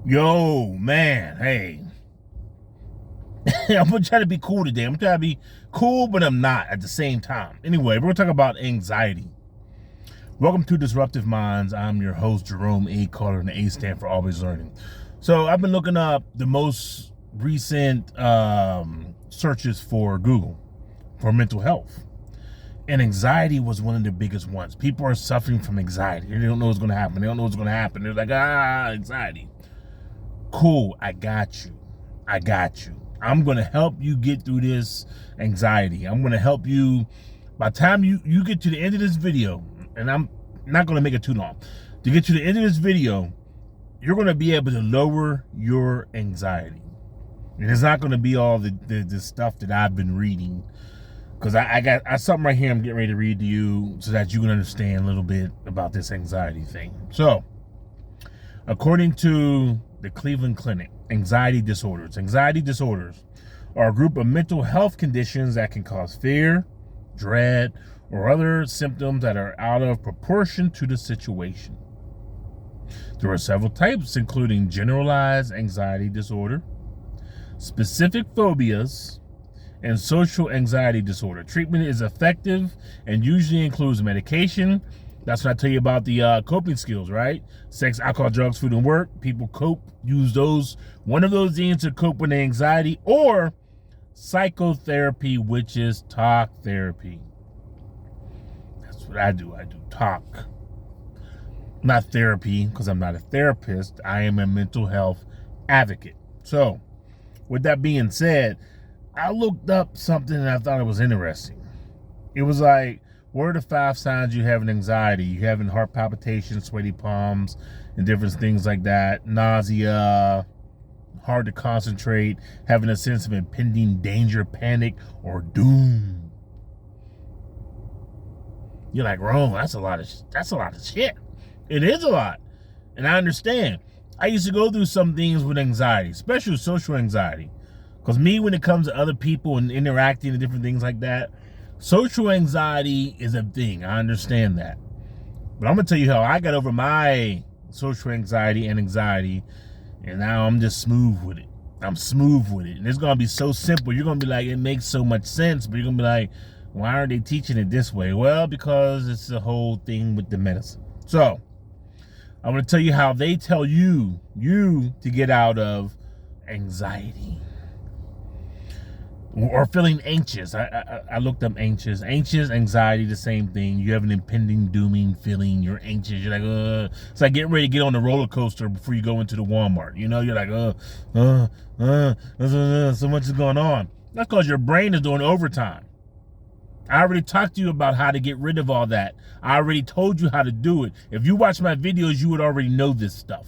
Yo, man, hey. I'm gonna try to be cool today. I'm trying to be cool, but I'm not at the same time. Anyway, we're gonna talk about anxiety. Welcome to Disruptive Minds. I'm your host, Jerome A. Carter, and the A stand for always learning. So I've been looking up the most recent searches for Google for mental health. And anxiety was one of the biggest ones. People are suffering from anxiety. They don't know what's gonna happen. They don't know what's gonna happen. They're like, anxiety. Cool, I got you. I'm going to help you get through this anxiety. I'm going to help you. By the time you get to the end of this video, and I'm not going to make it too long, to get to the end of this video, you're going to be able to lower your anxiety. And it's not going to be all the stuff that I've been reading, because I got something right here I'm getting ready to read to you so that you can understand a little bit about this anxiety thing. So, according to the Cleveland Clinic, anxiety disorders. Anxiety disorders are a group of mental health conditions that can cause fear, dread, or other symptoms that are out of proportion to the situation. There are several types, including generalized anxiety disorder, specific phobias, and social anxiety disorder. Treatment is effective and usually includes medication. That's what I tell you about the coping skills, right? Sex, alcohol, drugs, food, and work. People use one of those things to cope with anxiety, or psychotherapy, which is talk therapy. That's what I do. I do talk. Not therapy, because I'm not a therapist. I am a mental health advocate. So, with that being said, I looked up something and I thought it was interesting. It was like, what are the 5 signs you have anxiety? You having heart palpitations, sweaty palms, and different things like that. Nausea, hard to concentrate, having a sense of impending danger, panic, or doom. You're like, Rome, that's a lot of shit. It is a lot. And I understand. I used to go through some things with anxiety, especially social anxiety. Because me, when it comes to other people and interacting and different things like that, social anxiety is a thing. I understand that. But I'm going to tell you how I got over my social anxiety and anxiety, and now I'm just smooth with it. I'm smooth with it. And it's going to be so simple. You're going to be like, it makes so much sense, but you're going to be like, why are they teaching it this way? Well, because it's the whole thing with the medicine. So, I'm going to tell you how they tell you to get out of anxiety. Or feeling anxious. I looked up anxious. Anxious, anxiety, the same thing. You have an impending dooming feeling. You're anxious. You're like, It's like getting ready to get on the roller coaster before you go into the Walmart. You know, you're like, so much is going on. That's because your brain is doing overtime. I already talked to you about how to get rid of all that. I already told you how to do it. If you watch my videos, you would already know this stuff.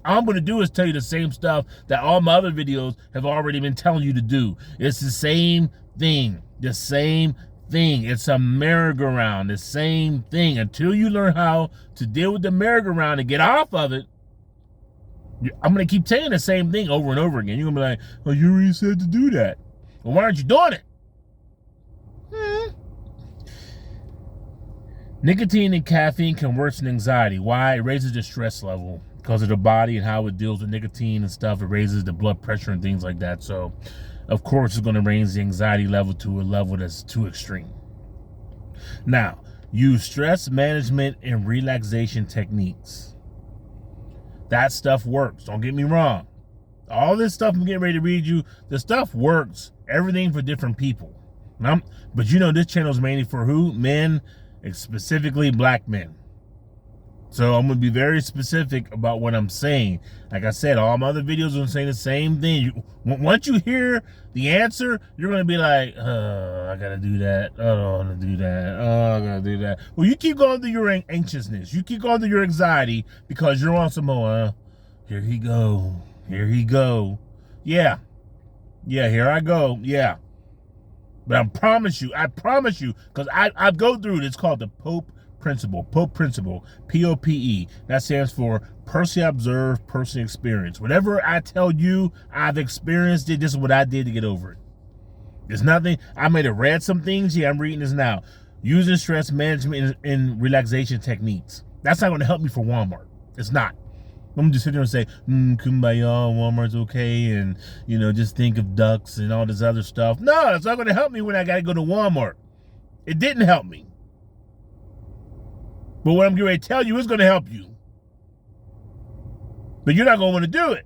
All I'm going to do is tell you the same stuff that all my other videos have already been telling you to do. It's the same thing. The same thing. It's a merry-go-round. The same thing. Until you learn how to deal with the merry-go-round and get off of it, I'm going to keep saying the same thing over and over again. You're going to be like, oh, you already said to do that. Well, why aren't you doing it? Nicotine and caffeine can worsen anxiety. Why? It raises the stress level. Because of the body and how it deals with nicotine and stuff, it raises the blood pressure and things like that. So, of course, it's going to raise the anxiety level to a level that's too extreme. Now, use stress management and relaxation techniques. That stuff works. Don't get me wrong. All this stuff I'm getting ready to read you, the stuff works. Everything for different people. But you know, this channel is mainly for who? Men, specifically black men. So I'm going to be very specific about what I'm saying. Like I said, all my other videos are saying the same thing. Once you hear the answer, you're going to be like, oh, I got to do that. Oh, I don't want to do that. Oh, I got to do that. Well, you keep going through your anxiousness. You keep going through your anxiety because you're on some more. Here he go. Here he go. Yeah, here I go. Yeah. But I promise you, because I go through it. It's called the Pope Principle, POPE. That stands for personally observed, personally experienced. Whatever I tell you, I've experienced it. This is what I did to get over it. There's nothing. I might have read some things. Yeah, I'm reading this now. Using stress management and relaxation techniques. That's not going to help me for Walmart. It's not. I'm just sitting there and say, kumbaya, Walmart's okay, and, just think of ducks and all this other stuff. No, it's not going to help me when I got to go to Walmart. It didn't help me. But what I'm getting ready to tell you is going to help you. But you're not going to want to do it.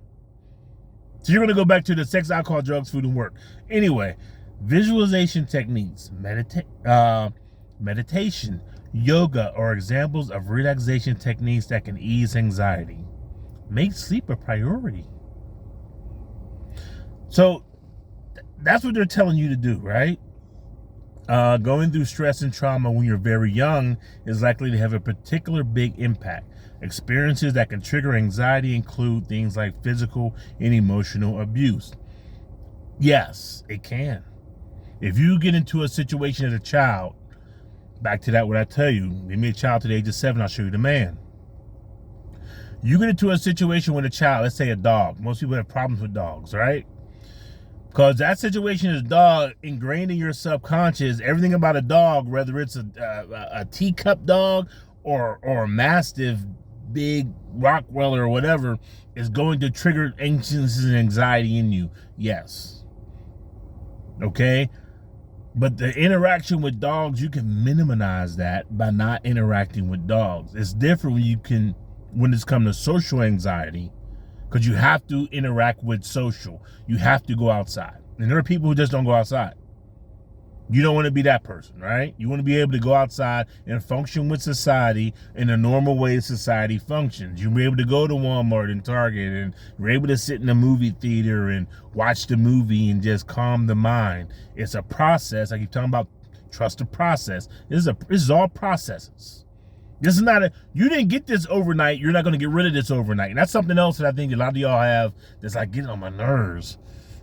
So you're going to go back to the sex, alcohol, drugs, food, and work. Anyway, visualization techniques, meditation, yoga are examples of relaxation techniques that can ease anxiety. Make sleep a priority. So that's what they're telling you to do, right? Going through stress and trauma when you're very young is likely to have a particular big impact. Experiences that can trigger anxiety include things like physical and emotional abuse. Yes, it can. If you get into a situation as a child, back to that, what I tell you, give me a child to the age of 7, I'll show you the man. You get into a situation with a child, let's say a dog. Most people have problems with dogs, right? Because that situation is a dog ingrained in your subconscious. Everything about a dog, whether it's a teacup dog or a mastiff, big Rottweiler or whatever, is going to trigger anxiousness and anxiety in you. Yes. Okay? But the interaction with dogs, you can minimize that by not interacting with dogs. It's different when it's come to social anxiety, because you have to interact with social. You have to go outside. And there are people who just don't go outside. You don't want to be that person, right? You want to be able to go outside and function with society in a normal way society functions. You'll be able to go to Walmart and Target, and you're able to sit in a movie theater and watch the movie and just calm the mind. It's a process. I keep talking about trust the process. This is all processes. This is not you didn't get this overnight. You're not going to get rid of this overnight. And that's something else that I think a lot of y'all have that's like getting on my nerves.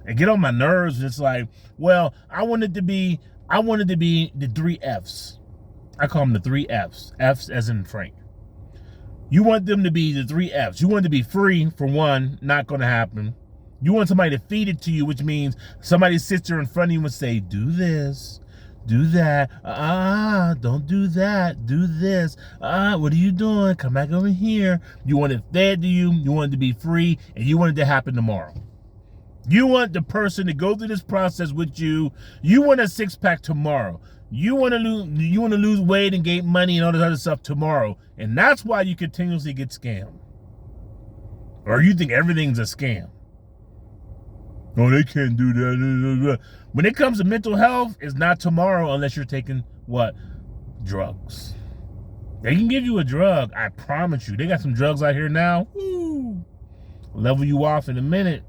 And get on my nerves. It's like, well, I wanted to be the 3 F's. I call them the 3 F's. F's as in Frank. You want them to be the 3 F's. You want to be free, for one, not going to happen. You want somebody to feed it to you, which means somebody sits there in front of you and say, do this. Do that. Don't do that. Do this. What are you doing? Come back over here. You want it fed to you. You want it to be free, and you want it to happen tomorrow. You want the person to go through this process with you. You want a 6-pack tomorrow. You want to lose weight and gain money and all this other stuff tomorrow, and that's why you continuously get scammed. Or you think everything's a scam. Oh, they can't do that. When it comes to mental health, it's not tomorrow unless you're taking what? Drugs. They can give you a drug, I promise you. They got some drugs out here now. Woo! Level you off in a minute.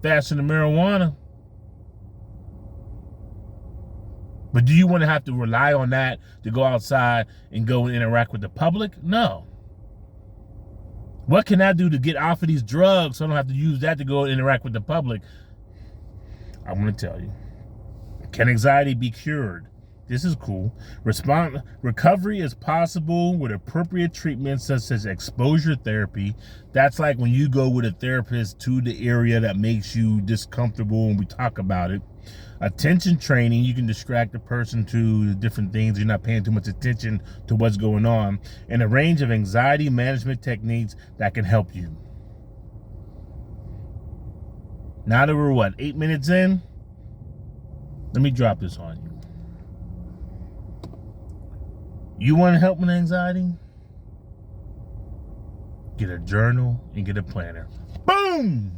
Faster than marijuana. But do you want to have to rely on that to go outside and go and interact with the public? No. What can I do to get off of these drugs so I don't have to use that to go and interact with the public? I'm going to tell you. Can anxiety be cured? This is cool. Recovery is possible with appropriate treatments such as exposure therapy. That's like when you go with a therapist to the area that makes you discomfortable and we talk about it. Attention training, you can distract the person to different things. You're not paying too much attention to what's going on. And a range of anxiety management techniques that can help you. Now that we're 8 minutes in? Let me drop this on you. You want to help with anxiety? Get a journal and get a planner. Boom!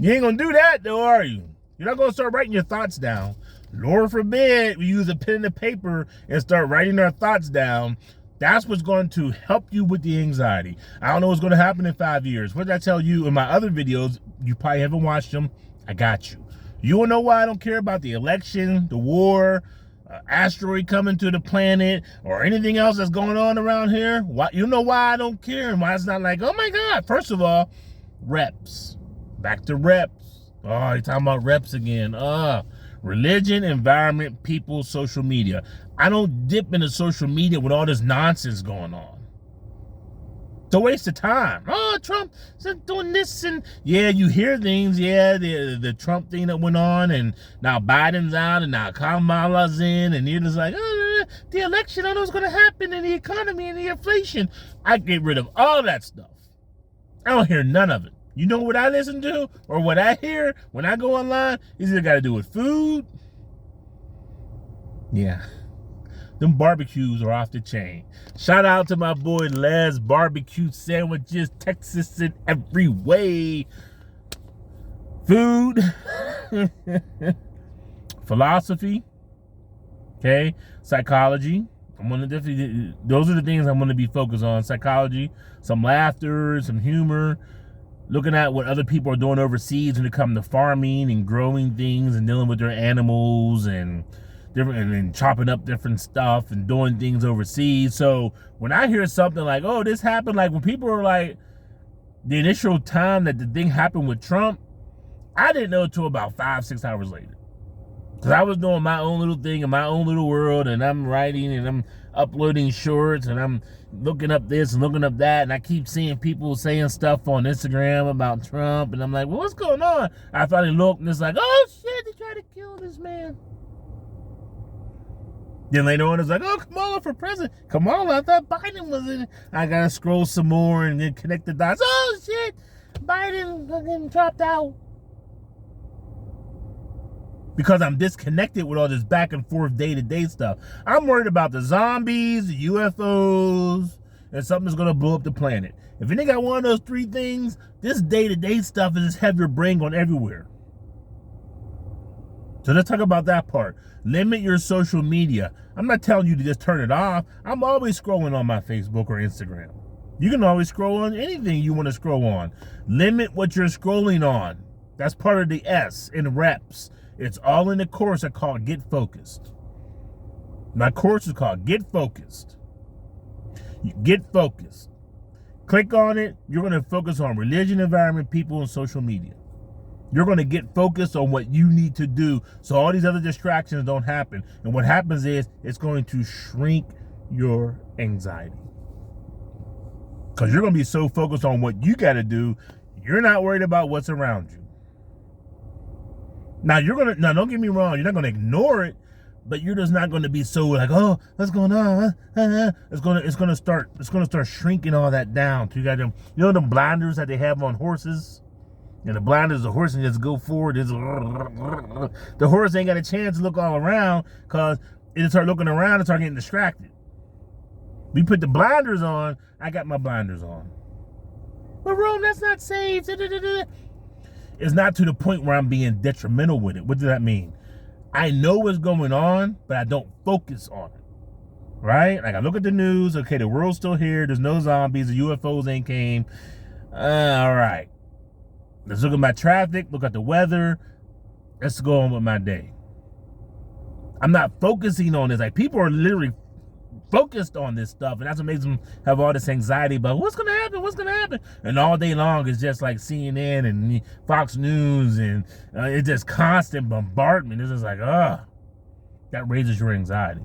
You ain't going to do that though, are you? You're not going to start writing your thoughts down. Lord forbid we use a pen and a paper and start writing our thoughts down. That's what's going to help you with the anxiety. I don't know what's going to happen in 5 years. What did I tell you in my other videos? You probably haven't watched them. I got you. You want to know why I don't care about the election, the war, asteroid coming to the planet, or anything else that's going on around here? Why? You know why I don't care and why it's not like, oh my God. First of all, reps. Back to reps. Oh, you're talking about reps again. Religion, environment, people, social media. I don't dip into social media with all this nonsense going on. It's a waste of time. Oh, Trump is doing this, and yeah, you hear things. Yeah, the Trump thing that went on, and now Biden's out, and now Kamala's in, and you're just like, oh, the election, I don't know what's going to happen, and the economy, and the inflation. I get rid of all that stuff. I don't hear none of it. You know what I listen to or what I hear when I go online? Is either got to do with food. Yeah. Them barbecues are off the chain. Shout out to my boy Les Barbecue Sandwiches, Texas in every way. Food. Philosophy. Okay. Psychology. Those are the things I'm going to be focused on. Psychology, some laughter, some humor. Looking at what other people are doing overseas when it comes to farming and growing things and dealing with their animals and different and chopping up different stuff and doing things overseas. So when I hear something like, oh, this happened, like when people are like, the initial time that the thing happened with Trump, I didn't know until about 5-6 hours later. Because I was doing my own little thing in my own little world, and I'm writing and I'm uploading shorts and I'm looking up this and looking up that, and I keep seeing people saying stuff on Instagram about Trump, and I'm like, well, what's going on? I finally look and it's like, oh shit, they tried to kill this man. Then later on, it's like, oh, Kamala for president. Kamala, I thought Biden was in it. I gotta scroll some more and then connect the dots. Oh shit, Biden fucking dropped out. Because I'm disconnected with all this back and forth day-to-day stuff. I'm worried about the zombies, the UFOs, and something's gonna blow up the planet. If you got one of those three things, this day-to-day stuff is just have your brain going everywhere. So let's talk about that part. Limit your social media. I'm not telling you to just turn it off. I'm always scrolling on my Facebook or Instagram. You can always scroll on anything you want to scroll on. Limit what you're scrolling on. That's part of the S in reps. It's all in the course I call Get Focused. My course is called Get Focused. You get focused. Click on it. You're going to focus on religion, environment, people, and social media. You're going to get focused on what you need to do so all these other distractions don't happen. And what happens is it's going to shrink your anxiety. Because you're going to be so focused on what you got to do, you're not worried about what's around you. Now don't get me wrong, you're not going to ignore it, but you're just not going to be so like, oh, what's going on? It's going to start shrinking all that down. So you got them, them blinders that they have on horses. And the blinders, the horse can just go forward. The horse ain't got a chance to look all around because it start looking around and start getting distracted. We put the blinders on. I got my blinders on. But Rome, that's not safe. It's not to the point where I'm being detrimental with it. What does that mean? I know what's going on, but I don't focus on it. Right? Like I look at the news. Okay, the world's still here. There's no zombies. The UFOs ain't came. All right. Let's look at my traffic. Look at the weather. Let's go on with my day. I'm not focusing on this. Like people are literally focused on this stuff, and that's what makes them have all this anxiety about what's gonna happen, and all day long it's just like CNN and Fox News, and it's just constant bombardment. It's just like, that raises your anxiety.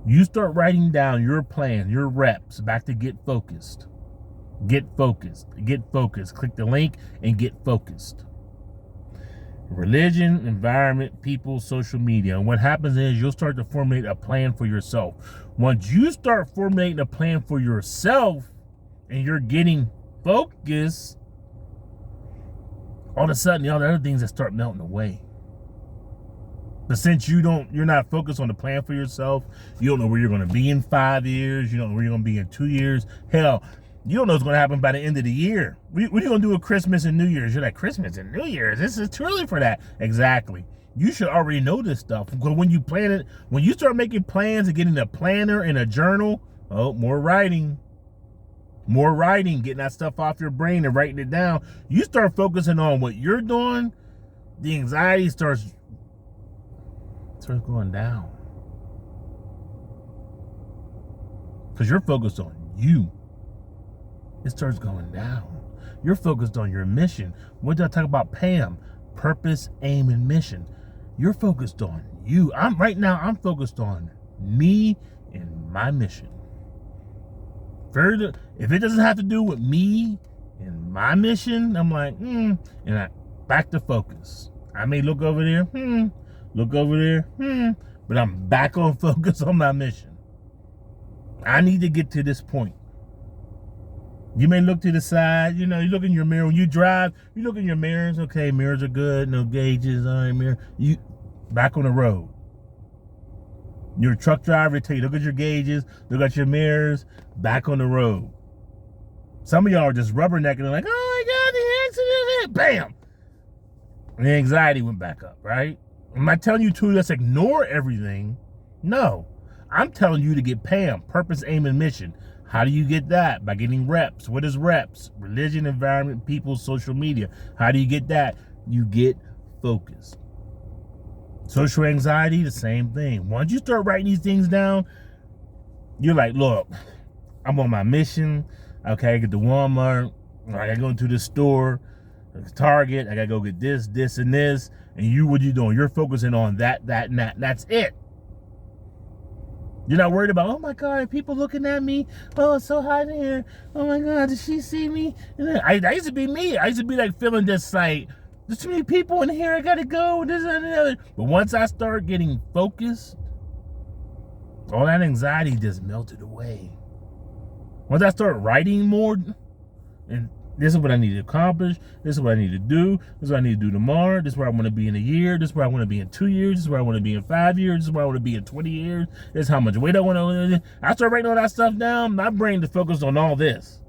You start writing down your plan, your reps, back to Get Focused. Get focused. Click the link and get focused. Religion, environment, people, social media. And what happens is you'll start to formulate a plan for yourself. Once you start formulating a plan for yourself and you're getting focused, all of a sudden all the other things that start melting away. But since you're not focused on the plan for yourself, you don't know where you're going to be in 5 years, you don't know where you're going to be in 2 years. Hell, you don't know what's going to happen by the end of the year. What are you going to do with Christmas and New Year's? You're like, Christmas and New Year's? This is too early for that. Exactly. You should already know this stuff. Because when you plan it, when you start making plans and getting a planner and a journal, more writing, getting that stuff off your brain and writing it down. You start focusing on what you're doing, the anxiety starts going down. Because you're focused on you. It starts going down. You're focused on your mission. What did I talk about, Pam? Purpose, aim, and mission. You're focused on you. I'm focused on me and my mission. Further, if it doesn't have to do with me and my mission, I'm like, and I back to focus. I may look over there, but I'm back on focus on my mission. I need to get to this point. You may look to the side, you look in your mirror. When you drive, you look in your mirrors. Okay, mirrors are good, no gauges, all right, mirror. You back on the road. You're a truck driver, they tell you, look at your gauges, look at your mirrors, back on the road. Some of y'all are just rubbernecking and like, oh my God, the accident, bam! And the anxiety went back up, right? I'm not telling you to just ignore everything. No. I'm telling you to get PAM, purpose, aim, and mission. How do you get that? By getting reps. What is reps? Religion, environment, people, social media. How do you get that? You get focused. Social anxiety, the same thing. Once you start writing these things down, you're like, look, I'm on my mission. Okay, I get to Walmart. I gotta go into the store, Target. I gotta go get this, this, and this. And what you doing? You're focusing on that, and that. That's it. You're not worried about, oh my God, are people looking at me? Oh, it's so hot in here. Oh my God, did she see me? I used to be me. I used to be like feeling just like, there's too many people in here. I gotta go. This and the other. But once I start getting focused, all that anxiety just melted away. Once I start writing more, and this is what I need to accomplish. This is what I need to do. This is what I need to do tomorrow. This is where I want to be in a year. This is where I want to be in 2 years. This is where I want to be in 5 years. This is where I want to be in 20 years. This is how much weight I want to. I start writing all that stuff down. My brain is focused on all this.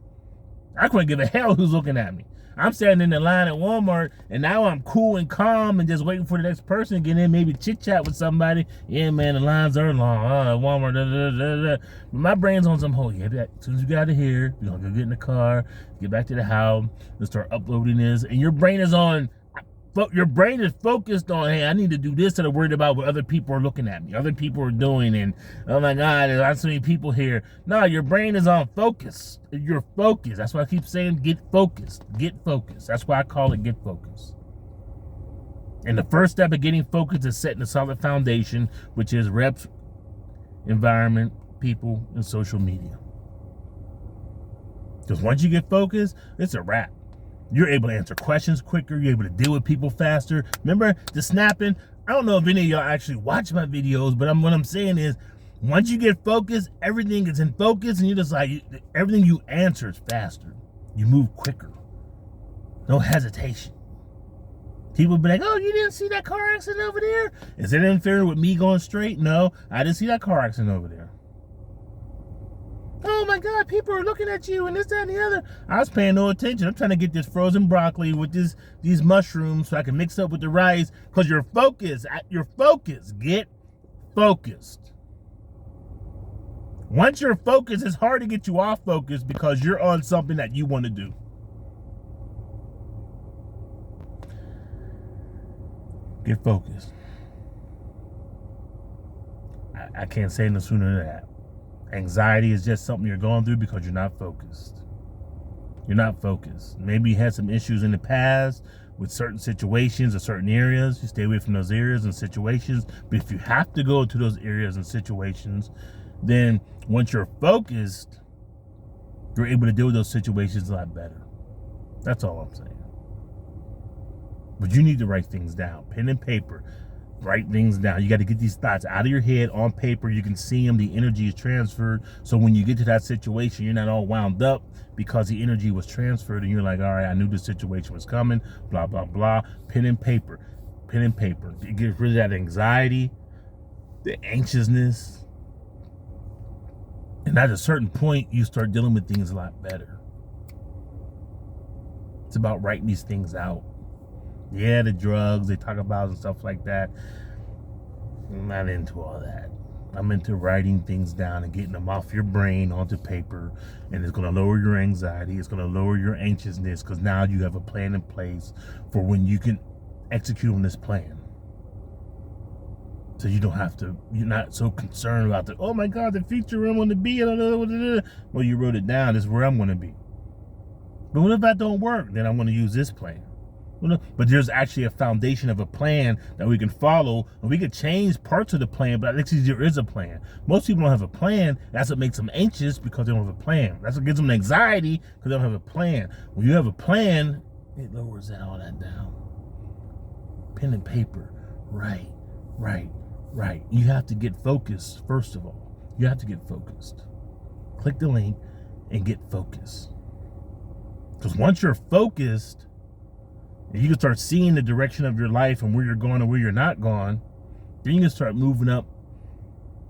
I couldn't give a hell who's looking at me. I'm standing in the line at Walmart, and now I'm cool and calm and just waiting for the next person to get in, maybe chit-chat with somebody. Yeah, man, the lines are long. Walmart, But my brain's on some, as soon as you got to here, you're going to go get in the car, get back to the house, and start uploading this. And your brain is focused on, hey, I need to do this instead of worried about what other people are looking at me, other people are doing, and oh my God, there's so many people here. No, your brain is on focus. You're focused. That's why I keep saying get focused. Get focused. That's why I call it get focused. And the first step of getting focused is setting a solid foundation, which is reps, environment, people, and social media. Because once you get focused, it's a wrap. You're able to answer questions quicker. You're able to deal with people faster. Remember the snapping? I don't know if any of y'all actually watch my videos, but what I'm saying is, once you get focused, everything is in focus, and you're just like, everything you answer is faster. You move quicker. No hesitation. People be like, oh, you didn't see that car accident over there? Is it interfering with me going straight? No, I didn't see that car accident over there. Oh my God, people are looking at you and this, that, and the other. I was paying no attention. I'm trying to get this frozen broccoli with these mushrooms so I can mix up with the rice, because you're focused. Get focused. Once you're focused, it's hard to get you off focus because you're on something that you want to do. Get focused. I can't say no sooner than that. Anxiety is just something you're going through because you're not focused. You're not focused. Maybe you had some issues in the past with certain situations or certain areas. You stay away from those areas and situations. But if you have to go to those areas and situations, then once you're focused, you're able to deal with those situations a lot better. That's all I'm saying. But you need to write things down. Pen and paper. Write things down. You got to get these thoughts out of your head on paper. You can see them. The energy is transferred. So when you get to that situation, you're not all wound up because the energy was transferred and you're like, all right, I knew this situation was coming, blah, blah, blah. Pen and paper. Pen and paper. Get rid of that anxiety, the anxiousness. And at a certain point, you start dealing with things a lot better. It's about writing these things out. Yeah, the drugs they talk about and stuff like that. I'm not into all that. I'm into writing things down and getting them off your brain onto paper. And it's going to lower your anxiety. It's going to lower your anxiousness because now you have a plan in place for when you can execute on this plan. So you don't have to, you're not so concerned about the, oh my God, the future I'm going to be. Well, you wrote it down. This is where I'm going to be. But what if that don't work? Then I'm going to use this plan. But there's actually a foundation of a plan that we can follow, and we could change parts of the plan, but actually there is a plan. Most people don't have a plan. That's what makes them anxious, because they don't have a plan. That's what gives them anxiety, because they don't have a plan. When you have a plan, it lowers all that down. Pen and paper. Right. You have to get focused, first of all. You have to get focused. Click the link and get focused. Because once you're focused, and you can start seeing the direction of your life and where you're going and where you're not going, then you can start moving up.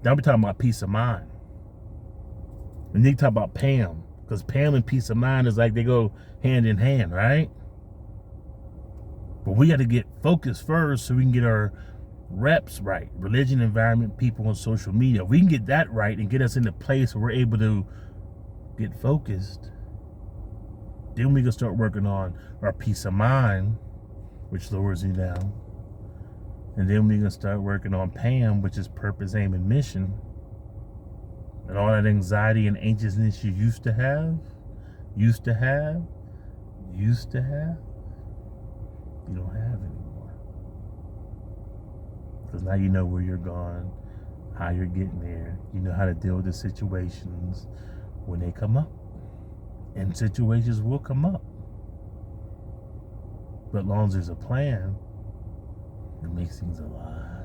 Now we're talking about peace of mind. And then you talk about Pam, because Pam and peace of mind is like they go hand in hand, right? But we got to get focused first so we can get our reps right. Religion, environment, people, and social media. If we can get that right and get us in a place where we're able to get focused, then we can start working on our peace of mind, which lowers you down. And then we can start working on Pam, which is purpose, aim, and mission. And all that anxiety and anxiousness you used to have, you don't have anymore. Because now you know where you're going, how you're getting there. You know how to deal with the situations when they come up. And situations will come up. But as long as there's a plan, it makes things a lot